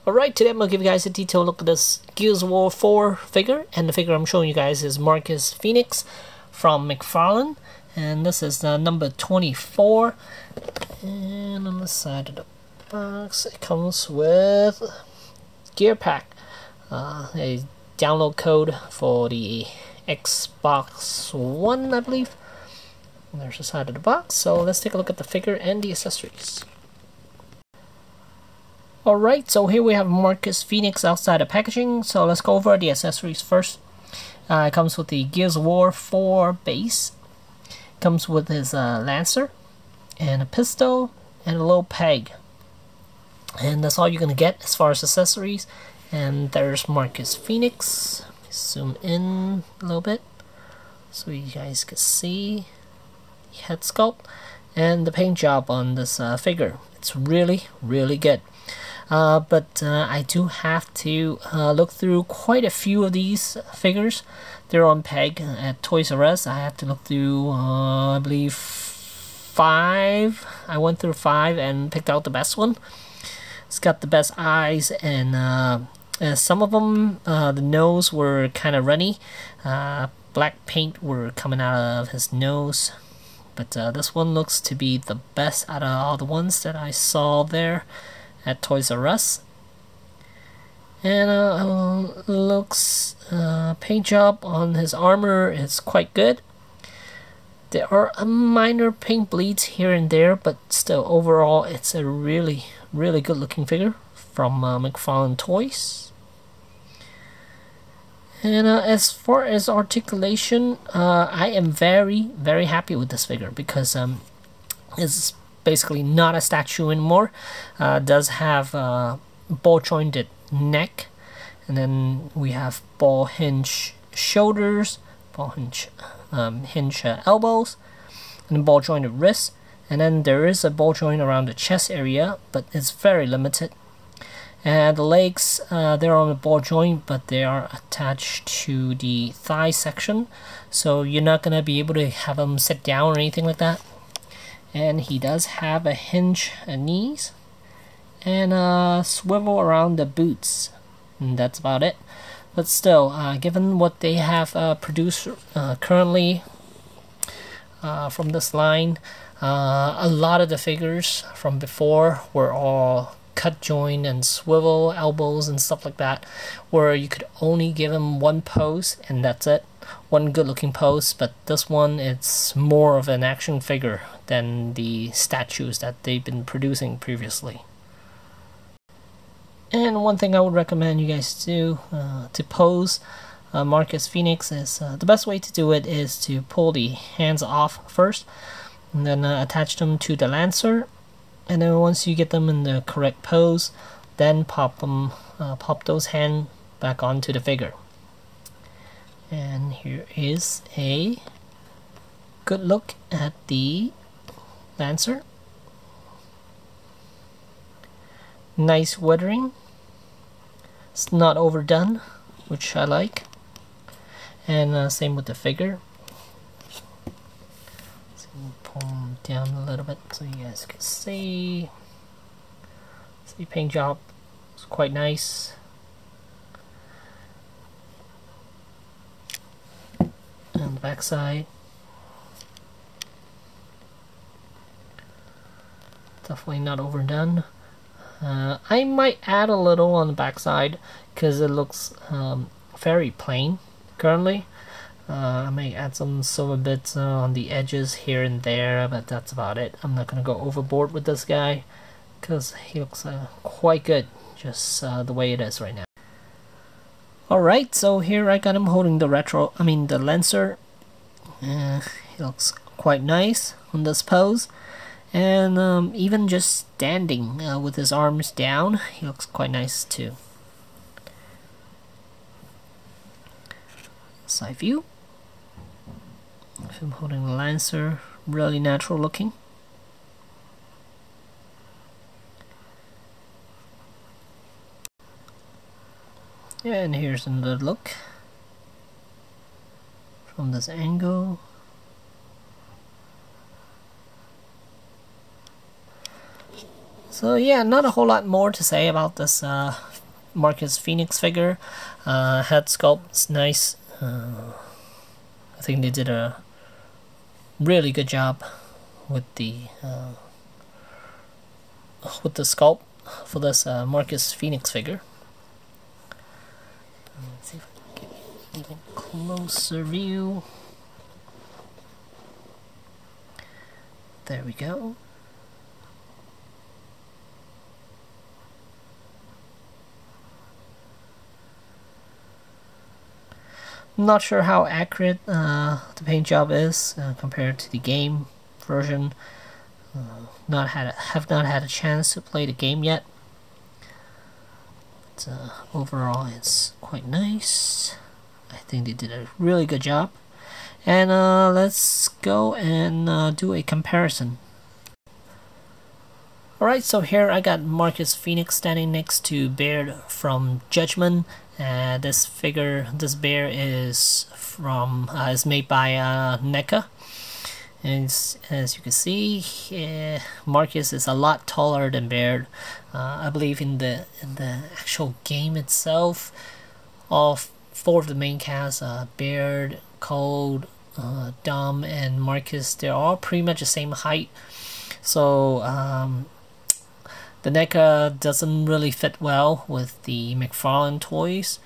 Alright, today I'm going to give you guys a detailed look at this Gears of War 4 figure, and the figure I'm showing you guys is Marcus Fenix from McFarlane, and this is the number 24, and on the side of the box it comes with gear pack, a download code for the Xbox One, I believe. And there's the side of the box, so let's take a look at the figure and the accessories. Alright, so here we have Marcus Fenix outside of packaging, so let's go over the accessories first. It comes with the Gears of War 4 base. It comes with his Lancer, and a pistol, and a little peg. And that's all you're going to get as far as accessories. And there's Marcus Fenix. Zoom in a little bit so you guys can see the head sculpt and the paint job on this figure. It's really good. But I do have to look through quite a few of these figures. They're on peg at Toys R Us. I have to look through, I believe, 5. I went through 5 and picked out the best one. It's got the best eyes, and some of them, the nose were kind of runny. Black paint were coming out of his nose. But this one looks to be the best out of all the ones that I saw there at Toys R Us. And looks paint job on his armor is quite good. There are minor paint bleeds here and there, but still overall it's a really good looking figure from McFarlane Toys. And as far as articulation, I am very happy with this figure because it's basically not a statue anymore. Does have ball jointed neck, and then we have ball hinge shoulders, ball hinge elbows, and then ball jointed wrists, and then there is a ball joint around the chest area, but it's very limited. And the legs, they're on the ball joint, but they are attached to the thigh section, so you're not gonna be able to have them sit down or anything like that. And he does have a hinge knees and a swivel around the boots, and that's about it. But still, given what they have produced currently from this line, a lot of the figures from before were all cut joint and swivel elbows and stuff like that, where you could only give them one pose and that's it, one good looking pose. But this one, it's more of an action figure than the statues that they've been producing previously. And one thing I would recommend you guys do to pose Marcus Fenix is the best way to do it is to pull the hands off first, and then attach them to the Lancer. And then once you get them in the correct pose, then pop those hands back onto the figure. And here is a good look at the Lancer. Nice weathering. It's not overdone, which I like. And same with the figure. Pull them down a little bit so you guys can see. The paint job is quite nice. And the back side, definitely not overdone. I might add a little on the back side because it looks very plain currently. I may add some silver bits on the edges here and there, but that's about it. I'm not going to go overboard with this guy because he looks quite good just the way it is right now. Alright, so here I got him holding the the Lancer. He looks quite nice on this pose, and even just standing with his arms down, he looks quite nice too. Side view. I'm holding the Lancer, really natural looking. And here's another look from this angle. So yeah, not a whole lot more to say about this Marcus Fenix figure. Head sculpt is nice. I think they did a really good job with the sculpt for this Marcus Fenix figure. Let's see if I can get even closer view. There we go. I'm not sure how accurate the paint job is compared to the game version. Have not had a chance to play the game yet. But, overall, it's quite nice. I think they did a really good job. And let's go and do a comparison. Alright, so here I got Marcus Fenix standing next to Baird from Judgment. This bear is made by NECA. And as you can see, Marcus is a lot taller than Baird. I believe in the actual game itself, all four of the main cast, Baird, Cold, Dom, and Marcus, they're all pretty much the same height. So the NECA doesn't really fit well with the McFarlane toys,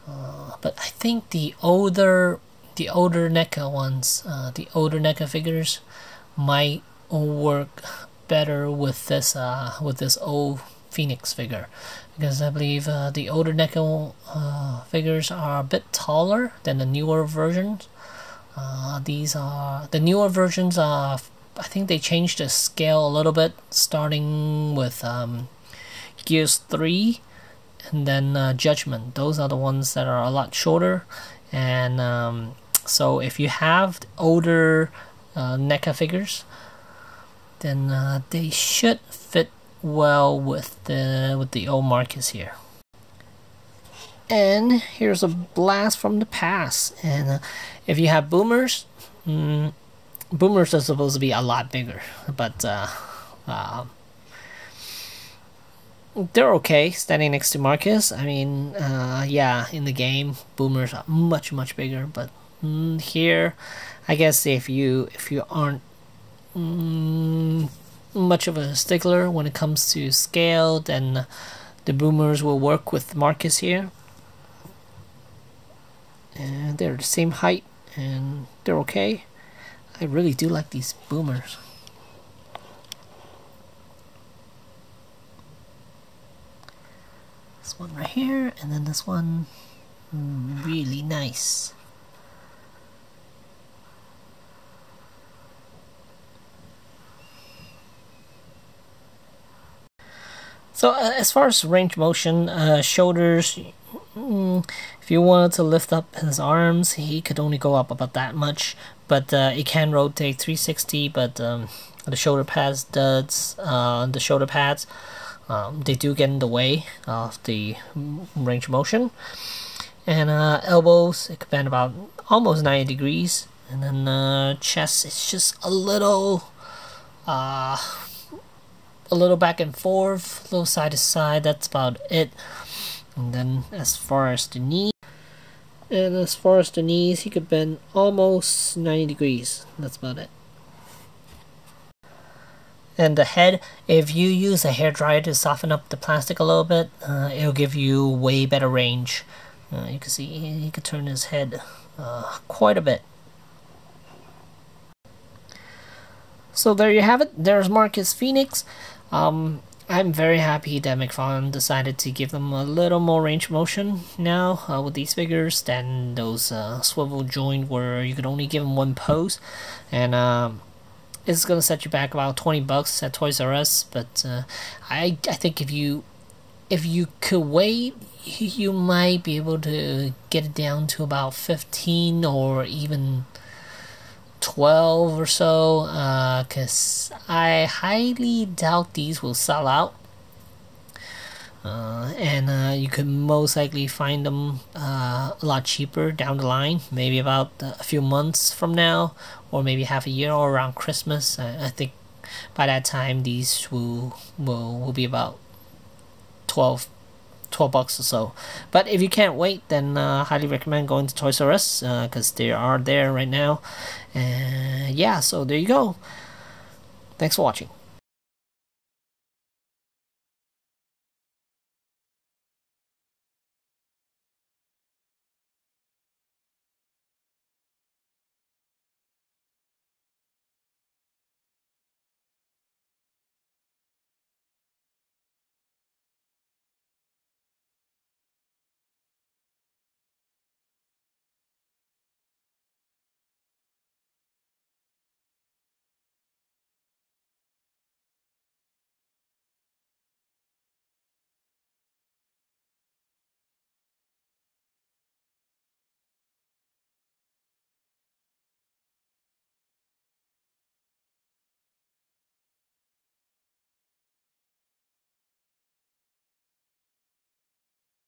but I think the older NECA ones, the older NECA figures, might work better with this old Fenix figure, because I believe the older NECA figures are a bit taller than the newer versions. The newer versions are, I think they changed the scale a little bit, starting with Gears 3 and then Judgment. Those are the ones that are a lot shorter. And so if you have older NECA figures, then they should fit well with the old Marcus here. And here's a blast from the past. And if you have boomers, boomers are supposed to be a lot bigger, but they're okay standing next to Marcus. I mean, yeah, in the game, boomers are much bigger, but here, I guess if you aren't much of a stickler when it comes to scale, then the boomers will work with Marcus here. And they're the same height, and they're okay. I really do like these boomers. This one right here, and then this one, really nice. So as far as range motion, shoulders, if you wanted to lift up his arms, he could only go up about that much, but it can rotate 360. But the shoulder pads they do get in the way of the range of motion. And elbows, it could bend about almost 90 degrees, and then chest, it's just a little back and forth, a little side to side. That's about it. And then as far as the knee, knees, he could bend almost 90 degrees. That's about it. And the head, if you use a hairdryer to soften up the plastic a little bit, it'll give you way better range. You can see he could turn his head quite a bit. So there you have it. There's Marcus Fenix. I'm very happy that McFarlane decided to give them a little more range of motion now with these figures than those swivel joint where you could only give them one pose. And it's gonna set you back about $20 at Toys R Us. But I think if you could wait, you might be able to get it down to about 15 or even 12 or so, because I highly doubt these will sell out. And you could most likely find them a lot cheaper down the line, maybe about a few months from now, or maybe half a year, or around Christmas. I think by that time these will be about $12 12 bucks or so. But if you can't wait, then highly recommend going to Toys R Us because they are there right now. And yeah, so there you go. Thanks for watching.